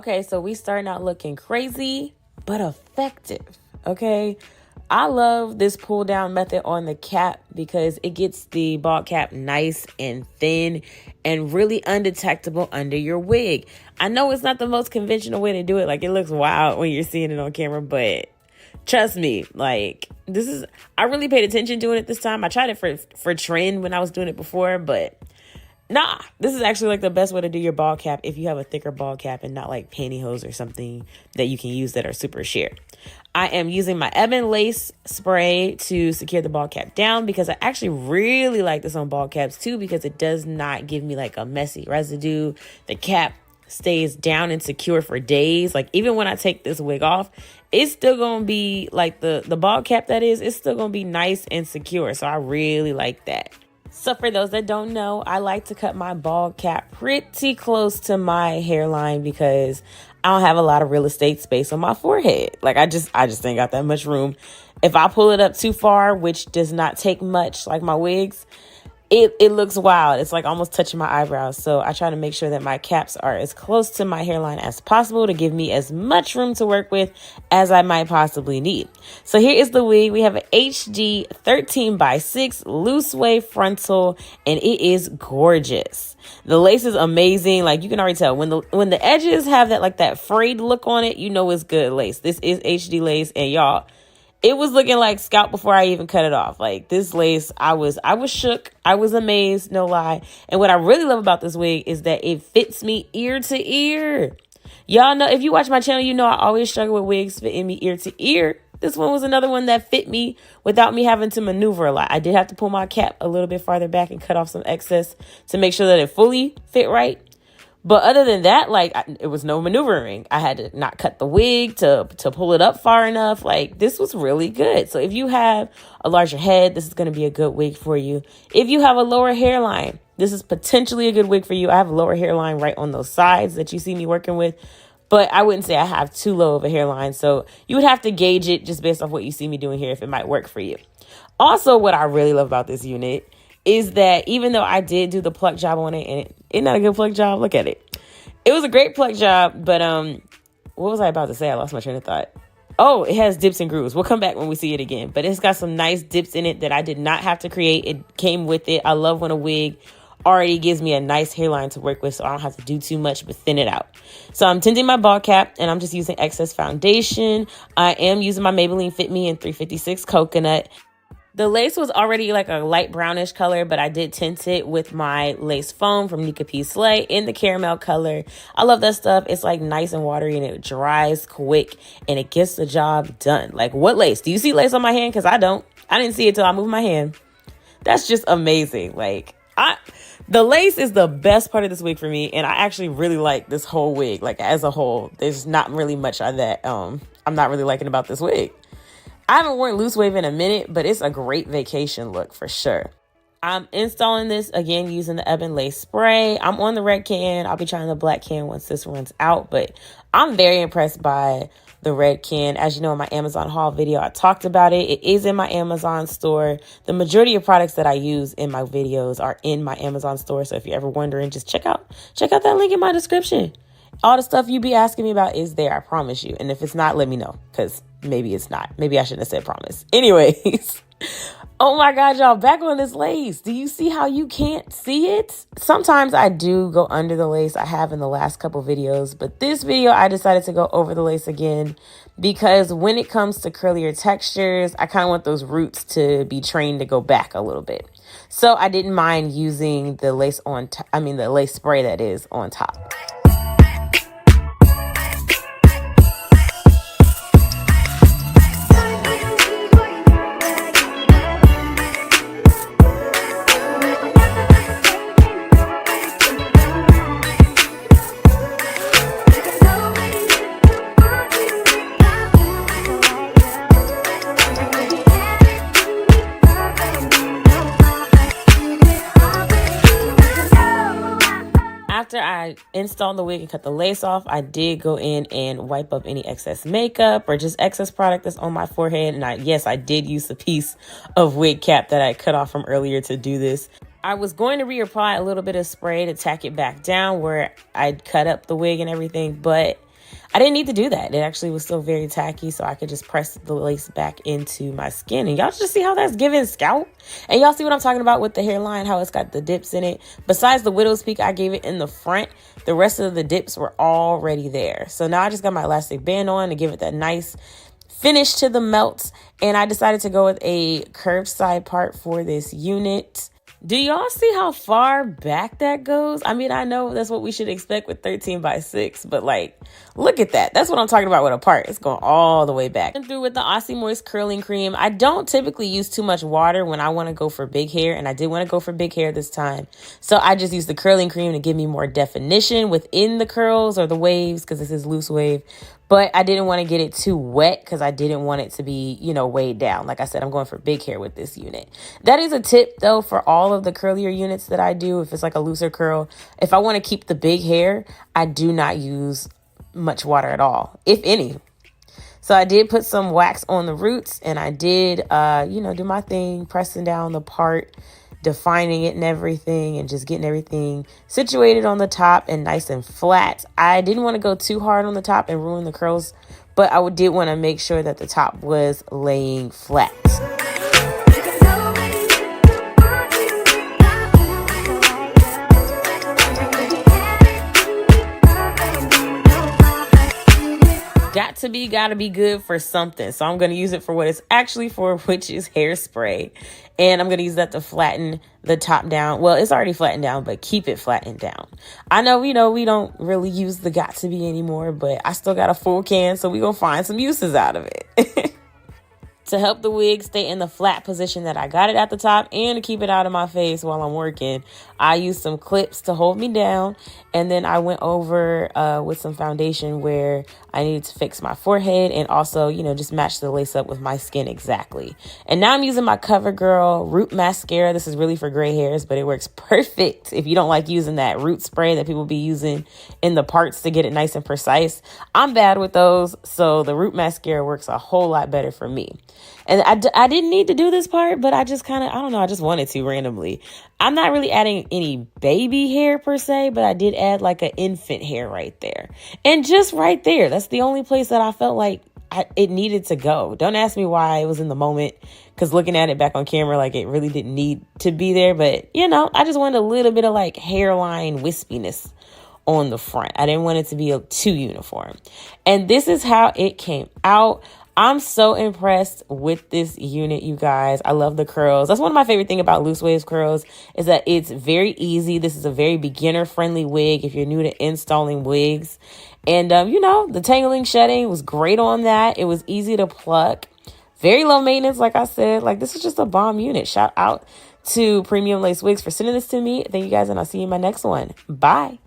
Okay, so we starting out looking crazy, but effective, okay? I love this pull down method on the cap because it gets the bald cap nice and thin and really undetectable under your wig. I know it's not the most conventional way to do it. Like, it looks wild when you're seeing it on camera, but trust me, like, I really paid attention doing it this time. I tried it for trend when I was doing it before, but nah, this is actually like the best way to do your ball cap if you have a thicker ball cap and not like pantyhose or something that you can use that are super sheer. I am using my Ebon Lace spray to secure the ball cap down because I actually really like this on ball caps too because it does not give me like a messy residue. The cap stays down and secure for days. Like even when I take this wig off, it's still gonna be like the ball cap that is, it's still gonna be nice and secure. So I really like that. So for those that don't know, I like to cut my bald cap pretty close to my hairline because I don't have a lot of real estate space on my forehead. Like I just ain't got that much room. If I pull it up too far, which does not take much, like my wigs, it looks wild. It's like almost touching my eyebrows. So I try to make sure that my caps are as close to my hairline as possible to give me as much room to work with as I might possibly need. So here is the wig. We have an HD 13x6 loose wave frontal, and it is gorgeous. The lace is amazing. Like you can already tell when the edges have that frayed look on it, you know it's good lace. This is HD lace, and y'all, it was looking like scalp before I even cut it off. Like this lace, I was shook. I was amazed, no lie. And what I really love about this wig is that it fits me ear to ear. Y'all know, if you watch my channel, you know I always struggle with wigs fitting me ear to ear. This one was another one that fit me without me having to maneuver a lot. I did have to pull my cap a little bit farther back and cut off some excess to make sure that it fully fit right. But other than that, it was no maneuvering. I had to not cut the wig to pull it up far enough. Like, this was really good. So if you have a larger head, this is going to be a good wig for you. If you have a lower hairline, this is potentially a good wig for you. I have a lower hairline right on those sides that you see me working with. But I wouldn't say I have too low of a hairline. So you would have to gauge it just based off what you see me doing here if it might work for you. Also, what I really love about this unit is that even though I did do the pluck job on it, and it's not a good pluck job, look at it. It was a great pluck job, but what was I about to say? I lost my train of thought. Oh, it has dips and grooves. We'll come back when we see it again. But it's got some nice dips in it that I did not have to create. It came with it. I love when a wig already gives me a nice hairline to work with, so I don't have to do too much but thin it out. So I'm tinting my bald cap, and I'm just using excess foundation. I am using my Maybelline Fit Me in 356 Coconut. The lace was already like a light brownish color, but I did tint it with my lace foam from Nika P. Slay in the caramel color. I love that stuff. It's like nice and watery, and it dries quick, and it gets the job done. Like, what lace? Do you see lace on my hand? Because I don't. I didn't see it till I moved my hand. That's just amazing. Like, the lace is the best part of this wig for me, and I actually really like this whole wig. Like, as a whole, there's not really much of that I'm not really liking about this wig. I haven't worn loose wave in a minute, but it's a great vacation look for sure. I'm installing this again using the Ebon Lace spray. I'm on the red can. I'll be trying the black can once this runs out, but I'm very impressed by the red can. As you know, in my Amazon haul video, I talked about it. It is in my Amazon store. The majority of products that I use in my videos are in my Amazon store. So if you're ever wondering, just check out that link in my description. All the stuff you be asking me about is there, I promise you. And if it's not, let me know, because maybe it's not. Maybe I shouldn't have said promise. Anyways, oh my God, y'all, back on this lace. Do you see how you can't see it? Sometimes I do go under the lace. I have in the last couple videos, but this video I decided to go over the lace again because when it comes to curlier textures, I kind of want those roots to be trained to go back a little bit. So I didn't mind using the lace the lace spray that is on top. After I installed the wig and cut the lace off, I did go in and wipe up any excess makeup or just excess product that's on my forehead. And I did use a piece of wig cap that I cut off from earlier to do this. I was going to reapply a little bit of spray to tack it back down where I'd cut up the wig and everything, but I didn't need to do that. It actually was still very tacky, so I could just press the lace back into my skin. And y'all just see how that's giving scalp. And y'all see what I'm talking about with the hairline, how it's got the dips in it. Besides the widow's peak I gave it in the front, the rest of the dips were already there. So now I just got my elastic band on to give it that nice finish to the melt. And I decided to go with a curved side part for this unit. Do y'all see how far back that goes? I mean, I know that's what we should expect with 13 by 6, but like, look at that. That's what I'm talking about with a part. It's going all the way back. And through with the Aussie Moist curling cream. I don't typically use too much water when I want to go for big hair, and I did want to go for big hair this time. So I just used the curling cream to give me more definition within the curls or the waves, because this is loose wave. But I didn't want to get it too wet because I didn't want it to be, you know, weighed down. Like I said, I'm going for big hair with this unit. That is a tip, though, for all of the curlier units that I do. If it's like a looser curl, if I want to keep the big hair, I do not use much water at all, if any. So I did put some wax on the roots, and I did, you know, do my thing, pressing down the part, defining it and everything, and just getting everything situated on the top and nice and flat. I didn't want to go too hard on the top and ruin the curls, but I did want to make sure that the top was laying flat. Gotta be good for something. So I'm going to use it for what it's actually for, which is hairspray. And I'm going to use that to flatten the top down. Well, it's already flattened down, but keep it flattened down. I know, we don't really use the got to be anymore, but I still got a full can, so we're going to find some uses out of it. To help the wig stay in the flat position that I got it at the top, and to keep it out of my face while I'm working, I used some clips to hold me down. And then I went over with some foundation where I needed to fix my forehead, and also, you know, just match the lace up with my skin exactly. And now I'm using my CoverGirl Root Mascara. This is really for gray hairs, but it works perfect if you don't like using that root spray that people be using in the parts to get it nice and precise. I'm bad with those, so the Root Mascara works a whole lot better for me. And I didn't need to do this part, but I just kind of, I don't know, I just wanted to randomly. I'm not really adding any baby hair per se, but I did add like an infant hair right there. And just right there, that's the only place that I felt like it needed to go. Don't ask me why it was in the moment, because looking at it back on camera, like it really didn't need to be there. But, you know, I just wanted a little bit of like hairline wispiness on the front. I didn't want it to be too uniform. And this is how it came out. I'm so impressed with this unit, you guys. I love the curls. That's one of my favorite things about loose waves curls, is that it's very easy. This is a very beginner friendly wig if you're new to installing wigs. And, you know, the tangling shedding was great on that. It was easy to pluck. Very low maintenance, like I said. Like, this is just a bomb unit. Shout out to Premium Lace Wigs for sending this to me. Thank you guys, and I'll see you in my next one. Bye.